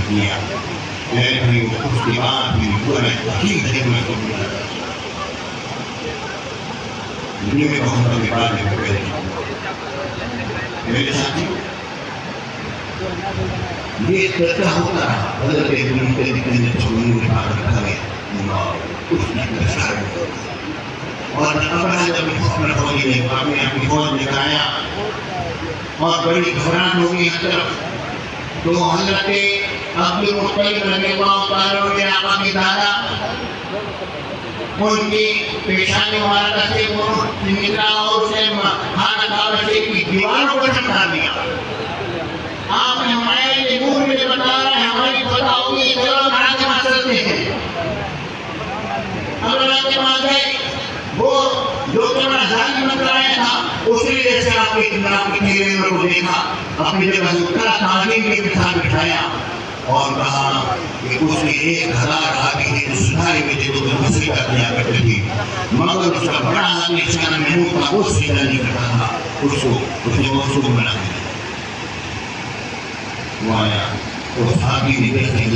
دیا لیکن اس کے بعد بھی پورا یقین خدمت کو ملا دنیا میں بہت بڑی بات ہے میرے ساتھی یہ چرچا ہوتا رہا حضرت ابن مطلب نے سنوں کے بعد رکھا گیا اس کی طرح اور ابراہ جب حکم فوجی نے اپنے اپنی فوج نے کھایا اور بڑی گھبراہٹ ہوگی اس طرف تو حضرت عبد المطلب رضی اللہ تعالیٰ نے آقا کی دادا ان کی پیشانی مبارکہ سے نکلا اور اسے خانہ کعبہ کی دیواروں پر چمٹا دیا. آپ نے ہمارے نور میں بتا رہے ہیں ہماری فتح ہوگی چلو بڑا کے ماں چلتے ہیں. اب اللہ کے ماں گئے وہ جو کمرہ ظالم بتایا تھا اس نے جیسے آپ کے چہرے کو دیکھا اپنی جگہ اترا تعظیم کے ساتھ بٹھایا اور کہا کہ اس نے 1000 آدمی کے سدھارے میں جو مسئلہ کیا کرتے تھے مگر اس کا بڑا آدمی اس کا محمود تھا وہ سیدھا نہیں کرتا تھا اس نے منصوب بنا دیا. وہ آیا تو صحابی نے دیکھا